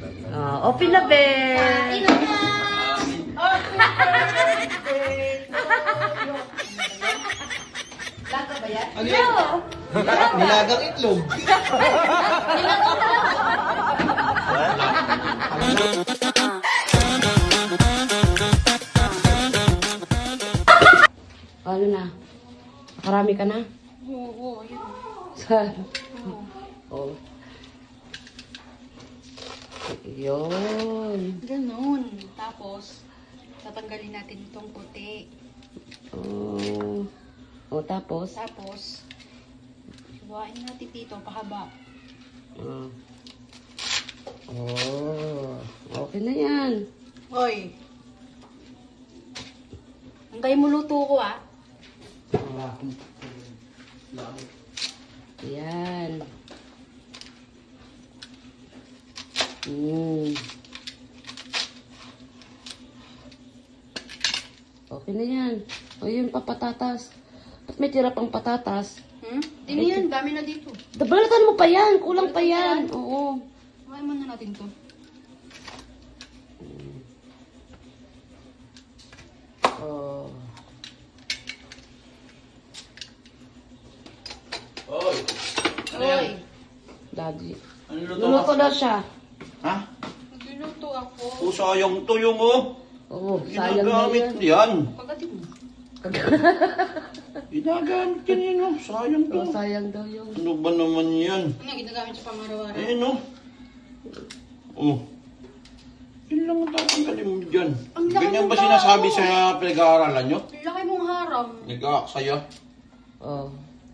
Open na, be. Kain na! Laga ba yan? Ano yan? Nilagang itlog. Ano na? Nakarami ka na? Oo, yun. Saan? Oh. Yun. Ganun. Tapos, tatanggalin natin itong puti. Oh. Oh, tapos? Tapos, hiwain natin dito, pahaba. Oh. Oh. Okay na yan. Hoy! Hanggang mo luto ko, ah. Yan. Okay na yan. O yun pa patatas. Ba't may tira pang patatas? Hindi na yan, dami na dito. Balatan mo pa yan. Kulang pa yan. Oo. Hiwain muna natin to. Oh. Oy. Ano yan? Hoy! Daddy. Ano luto Luluto ka? daw siya. Ha? Nagluluto ako. O sayang to yung Oo, sayang na ginagamit yan. yan. Pagdating mo. Ginagamit yan yun sayang to. Oh, sayang daw yun. Ano ba naman yan? Ano ginagamit sa pang-araw-araw? Ayan o. Oh. Yun lang ang tatanggalin mo dyan. Ang laki Ganyan ng ba tao. sinasabi sa pinag-aaralan nyo? Laki mong harang. Nag-aaksaya. Oh.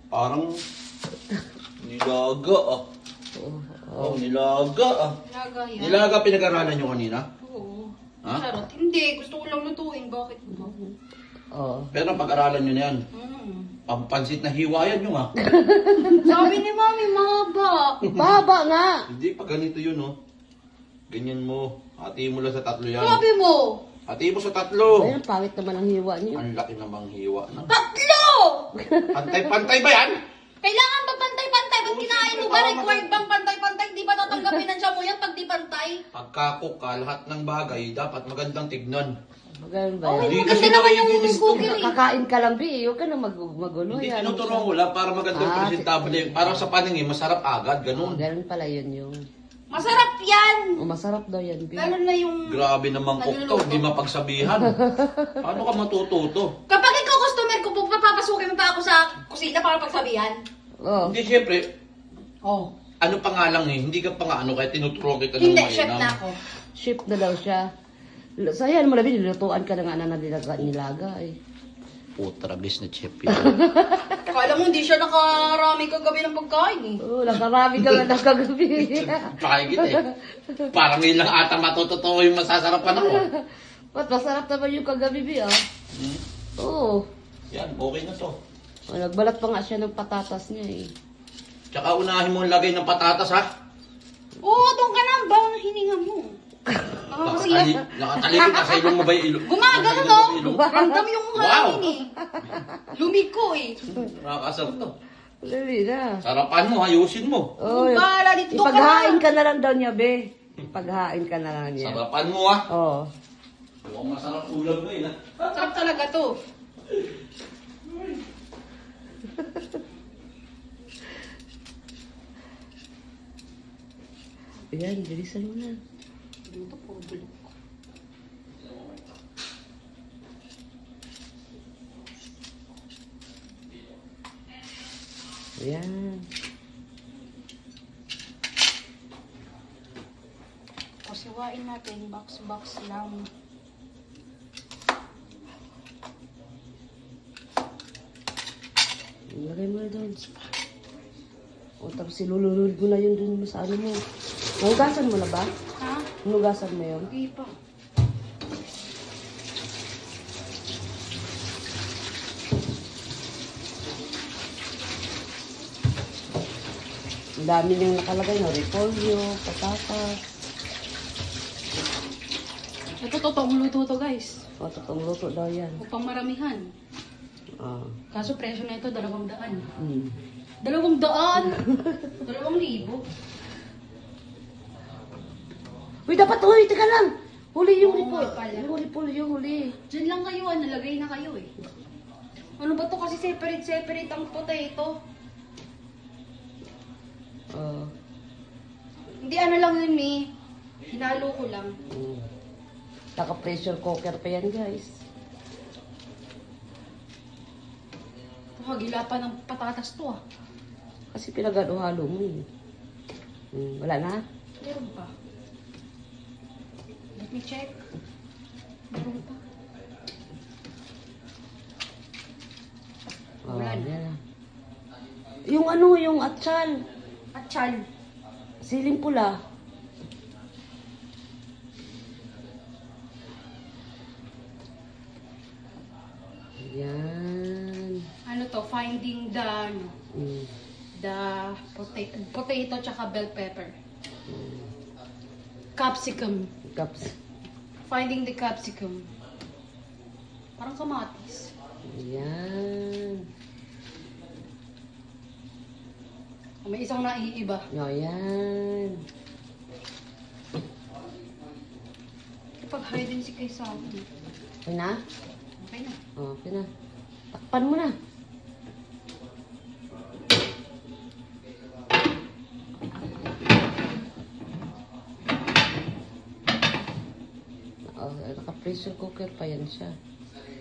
Parang nilaga ah. Oh. Oh, nilaga ah. Laga yan. Nilaga pinag-aralan nyo kanina? Oo. Ha? Charot. Hindi, gusto ko lang lutuin. Bakit ba? Oh. Pero pag-aralan nyo na yan. Pampansit na hiwayan nyo nga. Sabi ni Mami, mahaba. Baba nga. Hindi, pag ganito yun oh. Ganyan mo. Hati mo lang sa tatlo yan. Sabi mo, Hati mo sa tatlo. Ayun, pangit naman ang hiwa niyo. Ang laki namang hiwa na. tatlo! Pantay-pantay ba yan? Kailangan ba pantay-pantay? Ba't kinain mo ba? Required bang pantay-pantay? Di ba tatanggapin ng siya mo yan pag di pantay? Pagkakok ka, lahat ng bagay, dapat magandang tignan. Ganun ba Okay, yan? Hindi maganda kasi naman yung nakikinig to. cookie. Kakain ka lang, Bi. Huwag ka na magulo. Hindi, Yan. tinuturo ko lang para magandang Ah, presentable. Para sa paningin, masarap agad, Oh, ganun. ganun pala yun yung... Masarap yan! Oh, masarap daw yan, Bi. Lalo na yung... Grabe namang cook to, hindi mapagsabihan. Paano ka matututo? Kapag ikaw customer ko, papapasukin mo pa ako sa kusina para pagsabihan. Oh. Hindi, siyempre, Oh. ano pa nga lang eh, hindi ka pa nga ano, kaya tinuturo kita ng Hindi, mainam. chef na ako. Ship na daw siya. Sa yan mo labi, nilutuan ka na nga na nilaga eh. Putragis na chef yun. Kala mo hindi siya nakarami kagabi ng pagkain eh. Oh, nakarami ka nga kagabi. Pakigit eh. Parang ilang ata matututo yung masasarapan ako. Ba't masarap naman yung kagabi, Bi, ah? Hmm? Oo. Yan, okay na to. Oh, nagbalat pa nga siya ng patatas niya eh. Tsaka unahin mo lagay ng patatas ha. Oo, doon ka na. Bawa na hininga mo. Nakakasiyap. Nakatalikod ka sa ilong mo ba yung ilong? Gumagano Nasa no? ilong mo ilong? Ramdam yung Wow! hangin eh. Lumiko eh. Nakakasarap to. Dali na. Sarapan mo, ayusin mo. Oh, Bahala dito ka ipaghain na. ka na lang daw niya, Be. Ipaghain ka na lang niya. Sarapan mo ha. Oo. Mukhang masarap ulam mo yun ha. Sarap talaga to. Ayan, bilisan mo na. Dito po, bulok. Ayan. Pasiwain natin, box-box lang. Lagay mo na doon. O, tapos silulunod mo na yun dun sa ano mo. Hugasan mo na ba? Ha? Hugasan mo yun. Hindi pa. Ang dami niyang nakalagay na repolyo, patatas. Ito totoong luto to guys. O, totoong luto daw yan. Huwag pang maramihan. Ah. Kaso presyo na ito, 200. Hmm. 200? 2,000. Uy, dapat, uy, teka lang. Huli yung Oo report. nga pala. Yung huli. Diyan lang kayo, nalagay na kayo eh. Ano ba to kasi separate ang potato? Oh. Hindi ano lang yun, Mi. Hinalo ko lang. Naka-pressure cooker pa yan, guys. Hagila pa ng patatas to ah. Kasi pinagano-halo mo eh. Wala na? Meron pa. Let me check. Meron pa. Oh, Wala na. yan na. Yung ano, yung atchal. At chal. Siling pula. Yan. Ano to? Finding the, ano, Mm. the potato tsaka bell pepper. Capsicum. Caps. Finding the capsicum. Parang kamatis. Yan. May isang naiiba. O, yan. Kapag hide and seek kayo sa akin. Okay na? Okay na. O, okay na. Takpan mo na. Oh, naka-pressure cooker pa yan siya.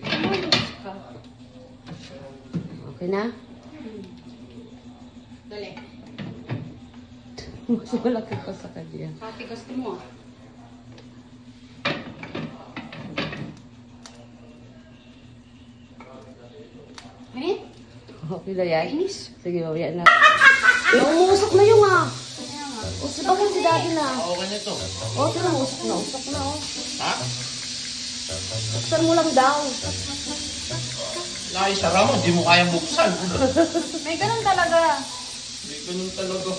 Tumalos ka. Okay na? Dali. Mas malaki pa sa kanya. Patigas mo ah. Eh? Okay na yan? Inis. Sige, mamaya na. Umusok na yung ah. Kaya nga. Usok ba si daddy na? Okay na ito. Oh, tira, usok na oh. Ha? Buksan mo lang daw. Naisara mo, di mo kayang buksan. May ganun talaga. Hindi ganun talaga.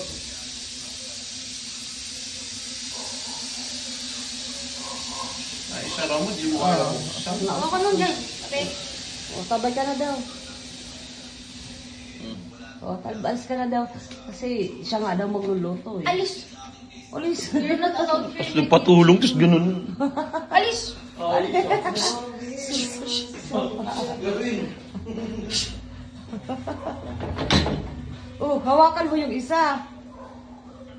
Naisara mo, di mo kayang buksan. Ako nun dyan. Okay. O, tabay ka na daw. O, talbas ka na daw. Kasi siya nga daw magluluto eh. Alis. Alis. You're not allowed Tapos here. nagpatulong, tapos ganun. Alis. Oh, hawakan mo yung isa.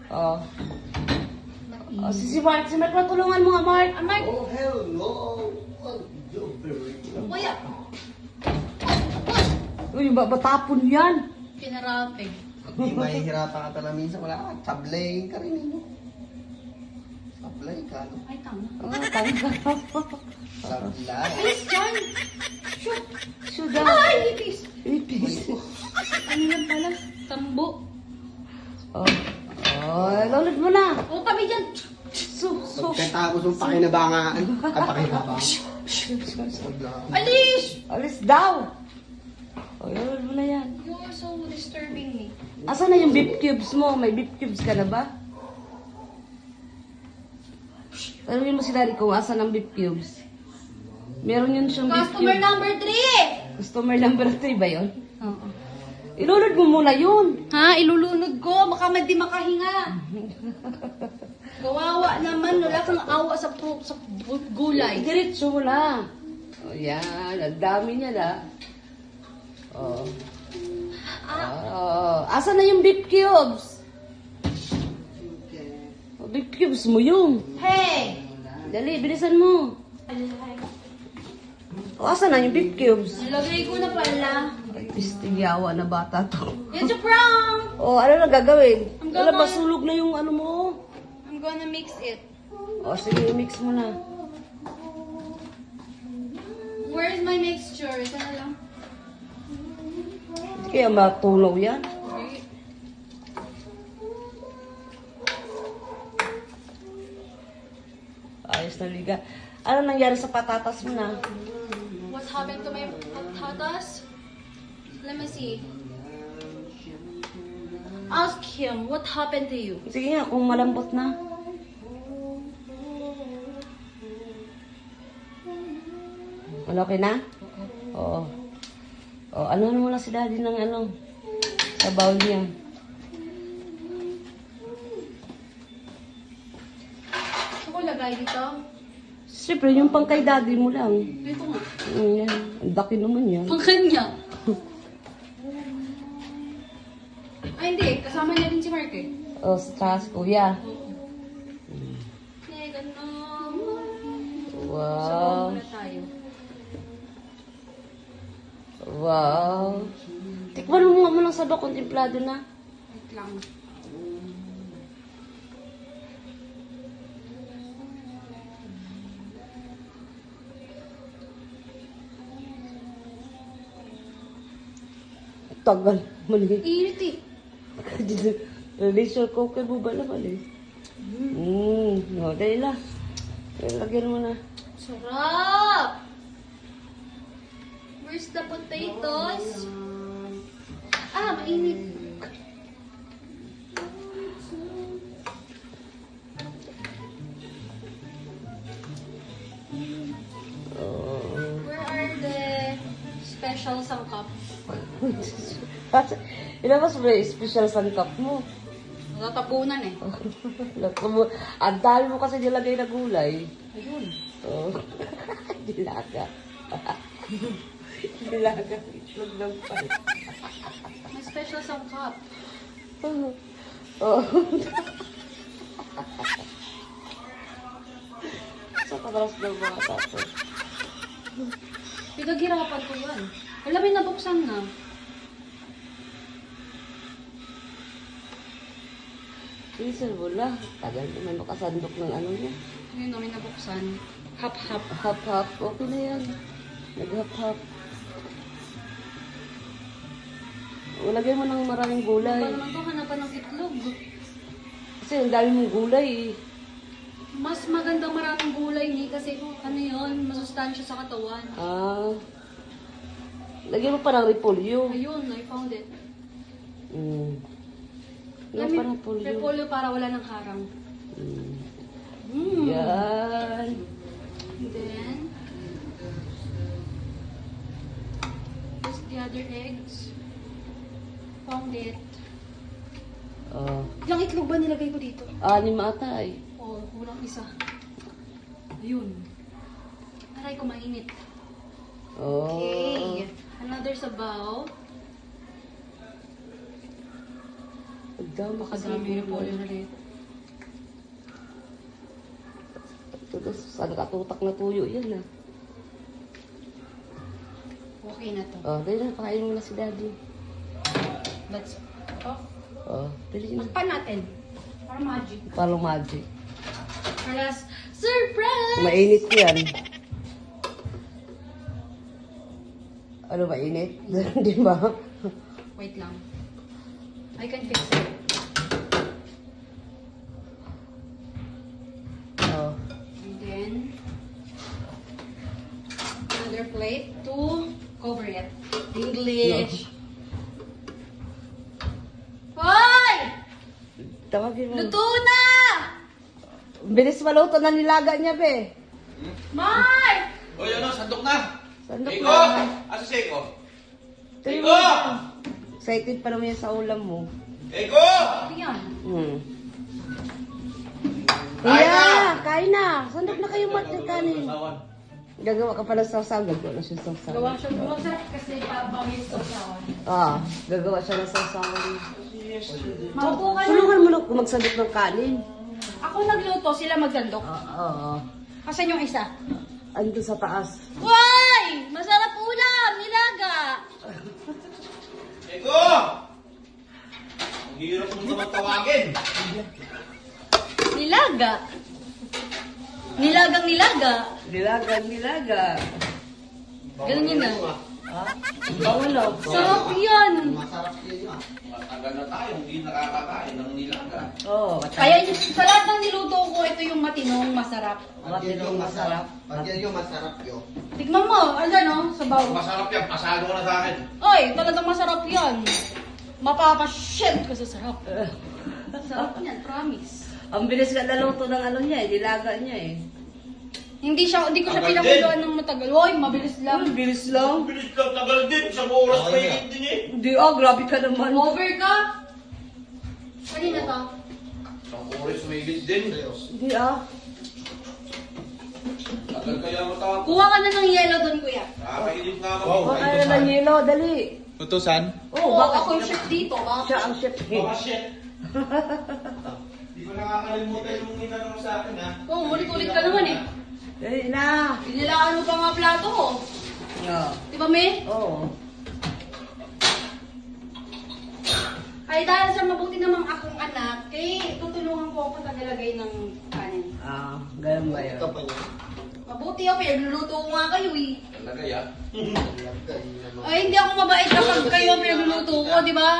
Oh. Oh, si Mark matulungan mo nga, Mark. Mark. Oh, hell no. Kuya. Uy, batapon yan. Pinarapig. Hindi mahihirapan ka talaga minsan. Wala ka, tablay ka rin. Tablay ka. No? Ay, tama. Oh, tangka ka po. Tablay. Alis dyan. Shoot. Sugar. Ay, ipis. Ipis. Ano yan pala? Tambo. Oh. Oh, lulod mo na. O, tabi dyan. Pagkatapos mong pakinabangaan. Ay, pakinabang. Alis. Alis daw. Oh, lulod mo na yan. You are so disturbing me. Asan na yung beef cubes mo? May beef cubes ka na ba? Tanungin mo si Daddy kung asan ang beef cubes. Meron yun siyang beef Customer cubes. number 3. Customer number 3 ba yun? Oo. Ilulod mo muna yun. Ha? Ilulunod ko. Baka di makahinga. Kawawa naman. Wala kang awa sa gulay. Diretso mo lang. O yan, ang dami niya na. Oh. Oh. Asan na yung beef cubes? Oh, beef cubes mo yung. Hey! Dali, bilisan mo. O, asan na yung beef cubes? Nilagay ko na pala. Ay, pistigyawa na bata to. It's a prank! O, ano na gagawin? Ang Wala, gagawin- masulog na yung ano mo. I'm gonna mix it. O, sige, mix mo na. Where is my mixture? Ito na lang. Hindi kaya matunaw yan. Okay. Ayos na liga. Ano nangyari sa patatas mo na? What happened to my patatas? Let me see. Ask him, what happened to you? Sige nga, kung malambot na. Ano, okay na? Oo. O, ano mo lang si Daddy ng ano, sa bowl niya. nilagay dito? Siyempre, yung pang kay daddy mo lang. Ito nga. Yan. Ang daki naman yan. Pang kanya. Ay, hindi. Kasama niya din si Mark eh. Oh, sa taas, kuya. Teka naman. Wow. Sabaw muna tayo. Wow. Tikman mo nga mo lang sa do, kontemplado na. Wait lang. Tagal. Mali. Init eh. Relation cooker mo ba naman eh? No, dahil lang. Lagyan mo na. Sarap! Where's the potatoes? Ah, mainit. Where are the special sangkap? Ilabas mo yung special sangkap mo. Natatapunan eh. Ang dami mo kasi nilagay na gulay. Ayun. Oh. Dilaga. Dilaga. Itlog ng pal. May special sangkap. Oh. Sa pataras ng mga tato. Pinaghirapan ko yan. Alam mo, nabuksan na. Diesel mo lang. Tagal naman makasandok ng ano niya. Ngayon namin nabuksan. Hap-hap. Hap-hap. Okay na yan. Nag-hap-hap. Lagyan mo ng maraming Ano gulay. ba naman ito? Hanapan ng itlog. Kasi ang dami mong gulay eh. Mas magandang maraming gulay ni kasi ano yun, masustansya sa katawan. Ah. Lagyan mo pa ng repolyo. Ayun, I found it. Lagyan pa ng repolyo. Repolyo para wala ng harang. Yan. And then, just the other eggs. Found it. Oh. Ilang itlog ba nilagay ko dito? 6 ata eh. Oh, kulang isa. Ayun. Aray ko mainit. Oh. Okay. Another sabaw. Ang dami kasi Makadami yung repolyo na rin. Sana katutak na tuyo yan ah. Okay na to. Oh, dahil na, pakain mo na si daddy. That's off. Oh, dali na. Takpan natin. Para magic. Parang magic. Alas, surprise! Mainit yan. Ano mainit? Di ba? Wait lang. I can fix it. Oh. And then, another plate to cover it. English. Hoy! Tawagin mo. Luto na! Bilis maluto na nilaga niya, be. Mark! Oy, ano, sandok na! Sandok Seiko! na. Asa si Seiko? Tuloy Seiko! mo. Excited pa naman yan sa ulam mo. Seiko! Ano yan? Kain na! Kain na. Sandok na kayo mat ng kanin. Asawan. Gagawa ka pala sa sawsaw. Gagawa na siya sa sawsaw. Gawa siya masarap kasi pawis sa sawan. Ah, gagawa siya ng sawsaw. Maupo ka na. Tulungan mo na kung magsandok ng kanin. Ako nagluto, sila magsandok. Oo. Asan yung isa? Ando sa taas. Why? Masarap ulam! Nilaga! Seiko! Ang hirap mo naman tawagin. Nilaga? Nilagang nilaga? Nilaga. Ganun yun na. Bawalo. Sarap yan! Masarap yun ah. Matagal na tayo, hindi nakakakain ng nilaga. Oo. Kaya sa lahat ng niluto ko, ito yung matinong masarap. Pag yan yung masarap. Pag yan yung masarap yun. Tikman mo, alam no, sabaw. Masarap yan, pasado ka na sa akin. Oy, talagang masarap yan. Mapapashit ka sa sarap. Sarap yan, promise. Ang bilis ka naluto ng ano niya eh. Nilaga niya eh. Hindi ko siya Tagal pinakuluan ng matagal. Hoy, mabilis lang. Ang bilis Ang lang. bilis lang, tagal din. Isang oras pa yung din eh. Hindi grabe ka naman. Over ka? Kanina to? Isang oras may din. Seryoso. Hindi Tagal kaya matapos. Kuha ka na ng yelo doon, kuya. Nakakainip nga ako. Kuha ka na ng yelo, dali. Utusan? Oo, Oo, baka ako yung chef dito. Baka siya ang chef. Di ko nakakalimutan yung inanong mo sa akin, ha? Oo, ulit-ulit ka naman eh. Dali na. Inilaan mo pa nga plato mo. Yeah. Di ba, May? Oo. Ay, dahil sa mabuti namang akong anak, tutulungan ko ako tagalagay ng kanin. Ah, ganun ba yun? Ito pa niya. Mabuti ako, pinagluluto ko nga kayo eh. Talaga ya? Ay, hindi ako mabait kapag kayo ang pinagluluto ko, di ba?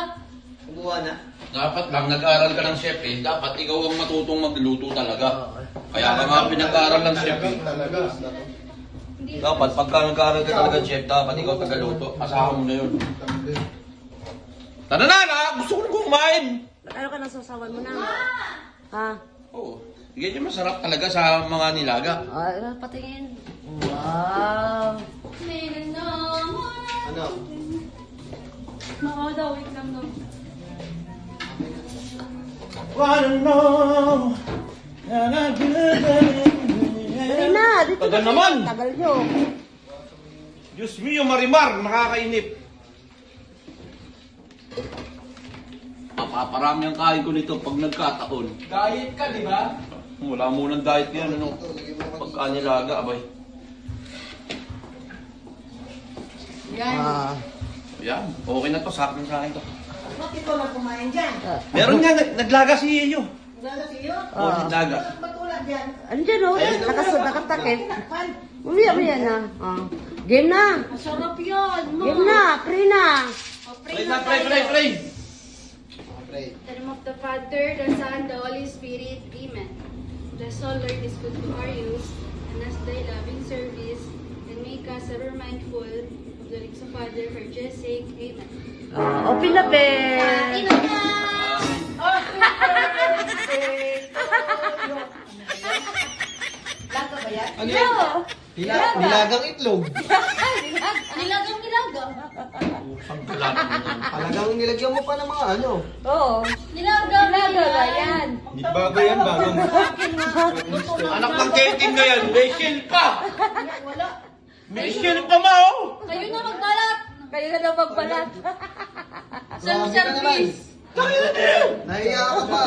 Kumuha na. Dapat lang nag-aaral ka ng chef eh. Dapat ikaw ang matutong magluto talaga. Kaya ka nga pinag-aaral ng chef eh. Talaga. Hindi. Dapat pagka nag-aaral ka talaga chef, dapat ikaw tagaluto. Asahan mo na yun. Tara na! Gusto ko na kumain! Ano ka nang sasawan mo na? Ha? Oo. Ganyan masarap talaga sa mga nilaga. Ay, patingin. Wow. Meron naman. Ano? Mama daw, wait lang daw. Wanna know Dali na, dito Tagal na. naman. Tagal nyo. Diyos mio, Marimar, nakakainip. Mapaparami ang kain ko nito pag nagkataon. Diet ka, di ba? Wala munang diet yan, ano? Pagka nilaga, abay. Yan. Ah. Yan, okay na to, sakto sa akin to. Bakit ko lang kumain dyan? Meron nga, naglaga si Iyo. Wala sa iyo? Oo, naglaga. Matulad dyan. Andyan o, nakatakip. Pan. Umiya na. Ah. Game na. Masarap yan, ma. Game na, free na. Play na, play! In the name of the Father, the Son, the Holy Spirit. Amen. Bless all, Lord, is good to our use, and as thy loving service, and make us ever mindful of the lips of Father, for Jesus' sake. Amen. Open na, be. Kain na na! Lato ba yan? Ano yan? Nilagang itlog. Nilagang nilaga. Talagang nilagyan mo pa ng mga ano. Oo. Nilagang Nilaga yan. Di bago yan, bagong. Anak ng Keting na yan, may shield pa! Wala. May shield pa ma, oh! Kayo na magbalat. Kayo na lang magbalat. Self-service. Nahiya ka pa.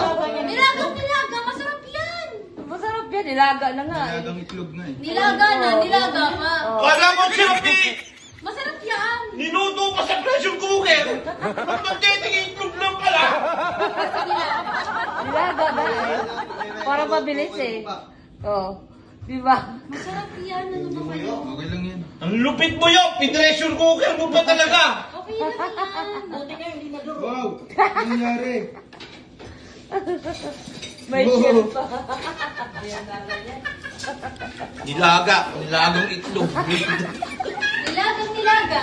Nilagang nilaga. Masarap yan. Masarap yan, nilaga na nga. eh. Nilagang itlog na eh. Nilaga na. Nilaga pa. Oh. Wala mo siya, Masarap yan. Niluto pa sa pressure cooker! Ang Keting itlog lang pala! Nilaga na eh. Para mabilis eh. Oo. Di ba? Masarap yan. Ano ba kayo? Okay lang yan. Ang lupit mo yun! Pinressure cooker mo pa talaga! Okay lang yan. Buti nga hindi maduro. Wow! Ano nangyari? May shell pa. Nilagang itlog. Nilagang nilaga.